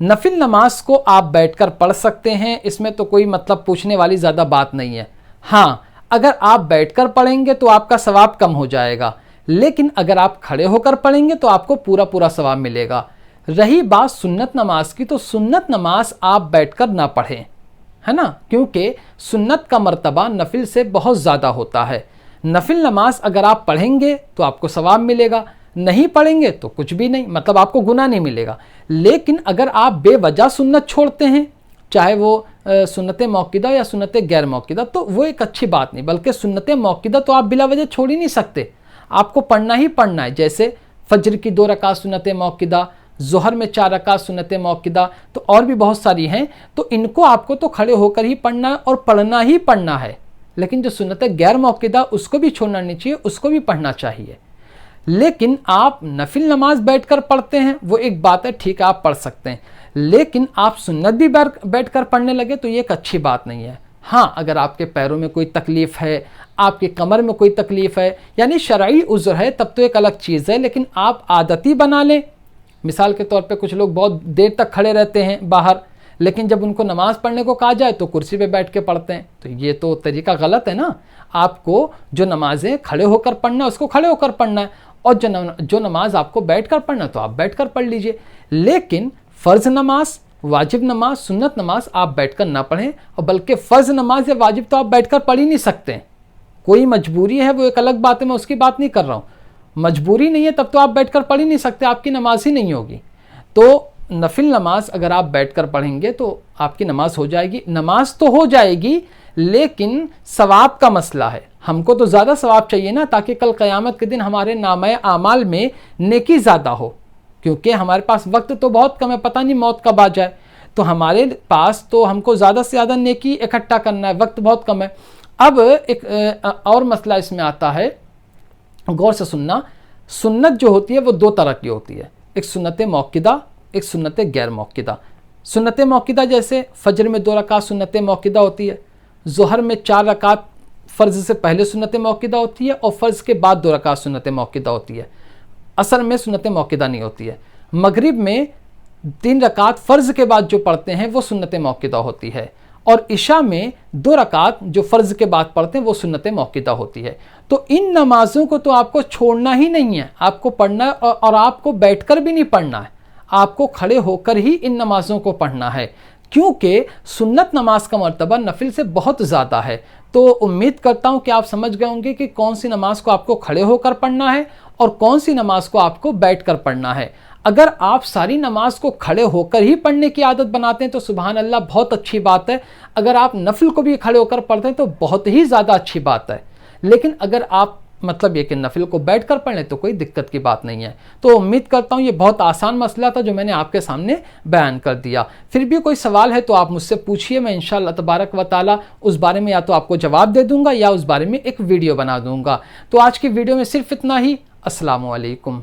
नफिल नमाज को आप बैठकर पढ़ सकते हैं, इसमें तो कोई मतलब पूछने वाली ज़्यादा बात नहीं है। हाँ, अगर आप बैठकर पढ़ेंगे तो आपका सवाब कम हो जाएगा, लेकिन अगर आप खड़े होकर पढ़ेंगे तो आपको पूरा पूरा सवाब मिलेगा। रही बात सुन्नत नमाज की, तो सुन्नत नमाज आप बैठकर ना पढ़ें, है ना, क्योंकि सुन्नत का मर्तबा नफिल से बहुत ज़्यादा होता है। नफिल नमाज अगर आप पढ़ेंगे तो आपको सवाब मिलेगा, नहीं पढ़ेंगे तो कुछ भी नहीं, मतलब आपको गुनाह नहीं मिलेगा। लेकिन अगर आप बेवजह सुन्नत छोड़ते हैं, चाहे वो सुन्नत मौक़िदा या सुन्नत गैर मौक़िदा, तो वो एक अच्छी बात नहीं, बल्कि सुन्नत मौक़िदा तो आप बिला वजह छोड़ ही नहीं सकते, आपको पढ़ना ही पढ़ना है। जैसे फजर की 2 रकात सुन्नत मौक़िदा, ज़ोहर में 4 रकात सुन्नत मौक़िदा, तो और भी बहुत सारी हैं, तो इनको आपको तो खड़े होकर ही पढ़ना है और पढ़ना ही पढ़ना है। लेकिन जो सुन्नत गैर मौक़िदा उसको भी छोड़ना नहीं चाहिए, उसको भी पढ़ना चाहिए। लेकिन आप नफिल नमाज बैठकर पढ़ते हैं, वो एक बात है, ठीक है आप पढ़ सकते हैं, लेकिन आप सुन्नत भी बैठकर पढ़ने लगे तो ये एक अच्छी बात नहीं है। हाँ, अगर आपके पैरों में कोई तकलीफ़ है, आपके कमर में कोई तकलीफ़ है, यानी शरई उज़्र है, तब तो एक अलग चीज़ है। लेकिन आप आदती बना लें, मिसाल के तौर पे कुछ लोग बहुत देर तक खड़े रहते हैं बाहर, लेकिन जब उनको नमाज़ पढ़ने को कहा जाए तो कुर्सी पे बैठ के पढ़ते हैं, तो ये तो तरीका गलत है ना। आपको जो नमाज़ें खड़े होकर पढ़ना है उसको खड़े होकर पढ़ना है, और जो नमाज आपको बैठ कर पढ़ना है तो आप बैठ कर पढ़ लीजिए। लेकिन फ़र्ज़ नमाज, वाजिब नमाज, सुन्नत नमाज आप बैठकर ना पढ़ें, और बल्कि फ़र्ज़ नमाज या वाजिब तो आप बैठकर पढ़ ही नहीं सकते। कोई मजबूरी है वो एक अलग बात है, मैं उसकी बात नहीं कर रहा हूँ। मजबूरी नहीं है तब तो आप बैठकर पढ़ ही नहीं सकते, आपकी नमाज ही नहीं होगी। तो नफिल नमाज अगर आप बैठकर पढ़ेंगे तो आपकी नमाज हो जाएगी। नमाज तो हो जाएगी, लेकिन सवाब का मसला है। हमको तो ज़्यादा सवाब चाहिए ना, ताकि कल क़यामत के दिन हमारे नामे आमाल में नेकी ज़्यादा हो, क्योंकि हमारे पास वक्त तो बहुत कम है, पता नहीं मौत कब आ जाए। तो हमारे पास तो हमको ज़्यादा से ज़्यादा नेकी इकट्ठा करना है, वक्त बहुत कम है। अब एक और मसला इसमें आता है, गौर से सुनना। सुन्नत जो होती है वो 2 तरह की होती है, एक सुन्नत मौक़िदा, एक सुन्नत गैर मौक़िदा। सुन्नत मौक़िदा जैसे फजर में 2 रकात सुन्नत मौक़िदा होती है, ज़ोहर में 4 रकात फ़र्ज़ से पहले सुन्नत मौक़िदा होती है, और फ़र्ज़ के बाद 2 रकात सुन्नत मौक़िदा होती है। असर में सुन्नत मौक़िदा नहीं होती है। मगरिब में 3 रकात फ़र्ज़ के बाद जो पढ़ते हैं वो सुन्नत मौक़िदा होती है, और इशा में 2 रकात जो फ़र्ज़ के बाद पढ़ते हैं वो सुन्नत मौक़िदा होती है। तो इन नमाज़ों को तो आपको छोड़ना ही नहीं है, आपको पढ़ना है, और आपको बैठकर भी नहीं पढ़ना है, आपको खड़े होकर ही इन नमाज़ों को पढ़ना है, क्योंकि सुन्नत नमाज का मर्तबा नफिल से बहुत ज़्यादा है। तो उम्मीद करता हूँ कि आप समझ गए होंगे कि कौन सी नमाज को आपको खड़े होकर पढ़ना है और कौन सी नमाज को आपको बैठकर पढ़ना है। अगर आप सारी नमाज को खड़े होकर ही पढ़ने की आदत बनाते हैं तो सुभान अल्लाह, बहुत अच्छी बात है। अगर आप नफिल को भी खड़े होकर पढ़ते हैं तो बहुत ही ज़्यादा अच्छी बात है। लेकिन अगर आप मतलब ये कि नफिल को बैठ कर पढ़ लें तो कोई दिक्कत की बात नहीं है। तो उम्मीद करता हूँ ये बहुत आसान मसला था जो मैंने आपके सामने बयान कर दिया। फिर भी कोई सवाल है तो आप मुझसे पूछिए, मैं इंशाअल्लाह तबारक व ताला उस बारे में या तो आपको जवाब दे दूँगा या उस बारे में एक वीडियो बना दूँगा। तो आज की वीडियो में सिर्फ इतना ही। अस्सलामु अलैकुम।